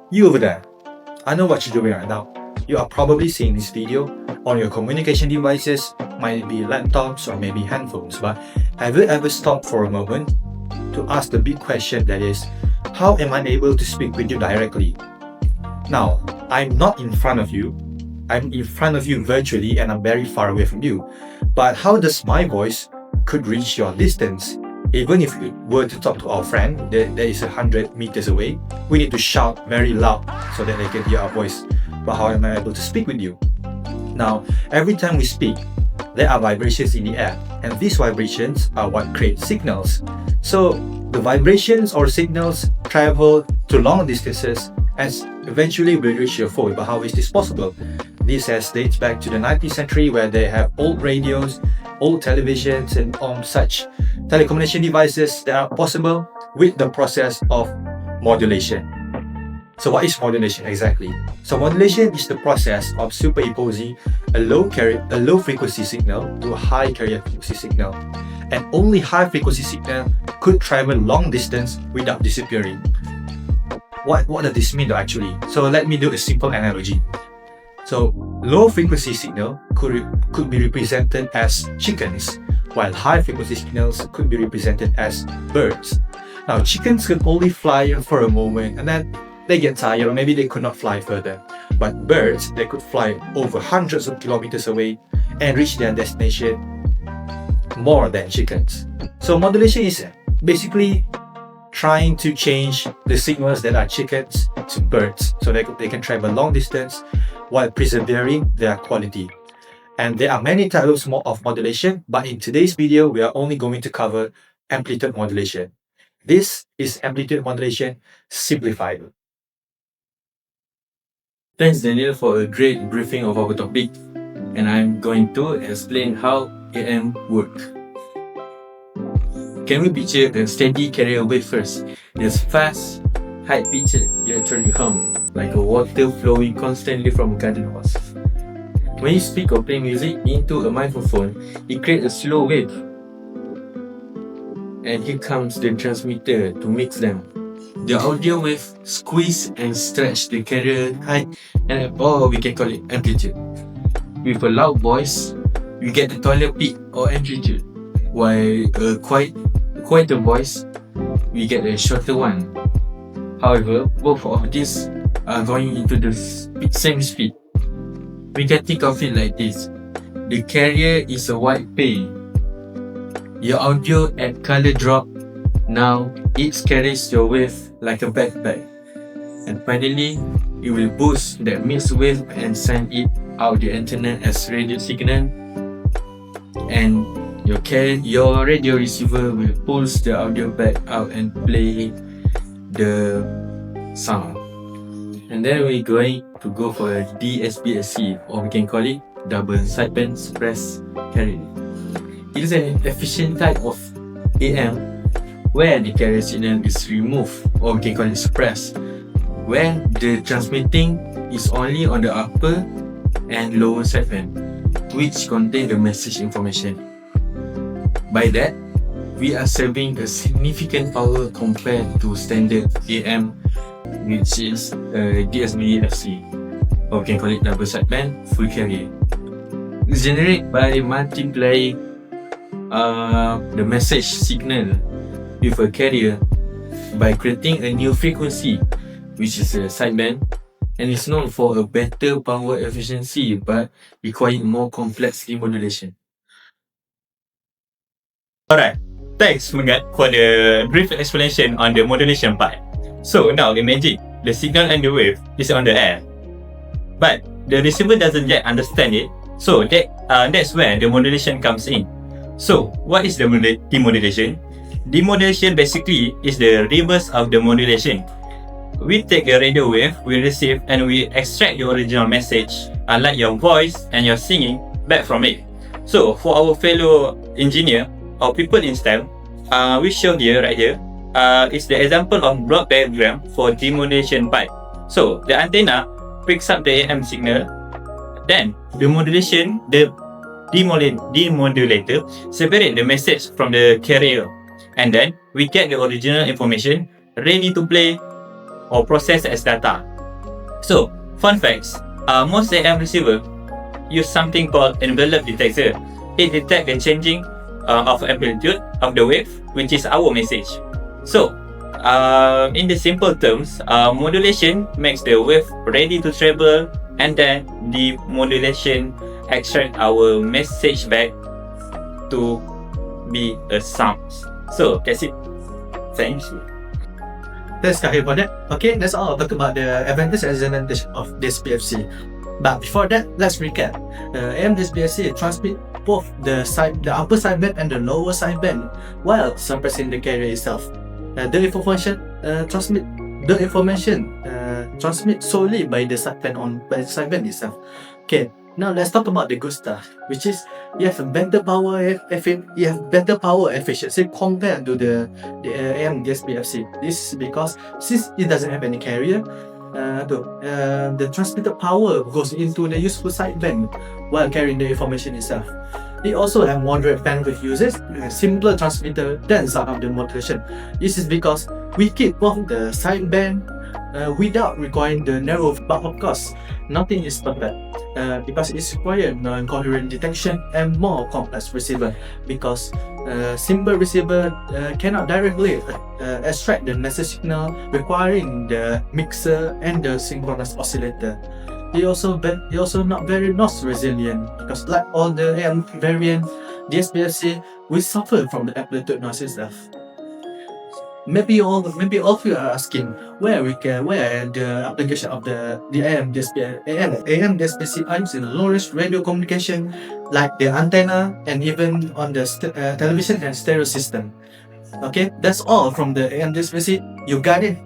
You over there, I know what you're doing right now. You are probably seeing this video on your communication devices, might be laptops or maybe handphones, but have you ever stopped for a moment to ask the big question, that is, how am I able to speak with you directly? Now, I'm not in front of you, I'm in front of you virtually and I'm very far away from you, but how does my voice could reach your distance? Even if we were to talk to our friend that is 100 meters away, we need to shout very loud so that they can hear our voice. But how am I able to speak with you? Now, every time we speak, there are vibrations in the air, and these vibrations are what create signals. So the vibrations or signals travel to long distances and eventually will reach your phone. But how is this possible? This dates back to the 19th century, where they have old radios, old televisions, and such telecommunication devices that are possible with the process of modulation. So what is modulation exactly? So modulation is the process of superimposing a low frequency signal to a high carrier frequency signal. And only high frequency signal could travel long distance without disappearing. What does this mean though actually? So let me do a simple analogy. So low frequency signal could be represented as chickens, while high frequency signals could be represented as birds. Now chickens can only fly for a moment and then they get tired, or maybe they could not fly further. But birds, they could fly over hundreds of kilometers away and reach their destination more than chickens. So modulation is basically trying to change the signals that are chickens to birds so they can travel long distance while preserving their quality. And there are many types of modulation, but in today's video, we are only going to cover amplitude modulation. This is amplitude modulation simplified. Thanks Daniel for a great briefing of our topic, and I'm going to explain how AM work. Can we picture a steady carrier wave first? There's fast, high-pitched electronic hum, like a water flowing constantly from a garden hose. When you speak or play music into a microphone, it creates a slow wave. And here comes the transmitter to mix them. The audio wave squeeze and stretch the carrier height, or we can call it amplitude. With a loud voice, we get the taller peak or amplitude, while a quieter voice, we get a shorter one. However, both of these are going into the same speed. We can think of it like this. The carrier is a white pane. Your audio at color drop. Now it carries your wave like a backpack. And finally, it will boost that mixed wave and send it out the internet as radio signal. And your radio receiver will pulse the audio back out and play the sound. And then we're going to go for a DSBSC, or we can call it double sideband suppressed carrier. It is an efficient type of AM where the carrier signal is removed, or we can call it suppressed, where the transmitting is only on the upper and lower sideband, which contain the message information. By that, we are saving a significant power compared to standard AM, which is DSBSC, or we can call it double sideband full carrier. It's generated by multiplying the message signal with a carrier by creating a new frequency, which is a sideband, and is known for a better power efficiency but requiring more complex demodulation. Alright, thanks Megat for the brief explanation on the modulation part. So now imagine the signal and the wave is on the air, but the receiver doesn't yet understand it, so that's where the modulation comes in. So what is the demodulation? Demodulation basically is the reverse of the modulation. We take the radio wave we receive and we extract the original message, unlike your voice and your singing, back from it. So for our fellow engineer or people in STEM, we show here right here is the example of block diagram for demodulation part. So the antenna picks up the AM signal, then the demodulator separate the message from the carrier, and then we get the original information ready to play or process as data. So, fun facts. Most AM receiver use something called envelope detector. It detects the changing of amplitude of the wave, which is our message. So, in the simple terms, modulation makes the wave ready to travel, and then the modulation extract our message back to be a sound. So that's it. Thank you. Thanks, Kahir, for that. Okay, that's all. Talk about the advantage and disadvantage of DSBSC. But before that, let's recap. AM DSBSC transmit both the upper sideband and the lower sideband while suppressing the carrier itself. The information transmit solely by the sideband itself. Okay, now let's talk about the good stuff, which is you have better power efficiency compared to the AM DSBFC. This is because since it doesn't have any carrier, the transmitted power goes into the useful sideband while carrying the information itself. It also have moderate bandwidth usage, simpler transmitter than some of the modulation. This is because we keep both the sideband without requiring the narrow, but of course, nothing is perfect because it's required non-coherent detection and more complex receiver, because simple receiver cannot directly extract the message signal, requiring the mixer and the synchronous oscillator. It also not very noise resilient, because like all the AM variant DSBSC, we suffer from the amplitude noise itself. Maybe all of you are asking where the application of the AM DSBSC are used in low-range radio communication, like the antenna and even on the television and stereo system. Okay, that's all from the AM DSBSC. You got it.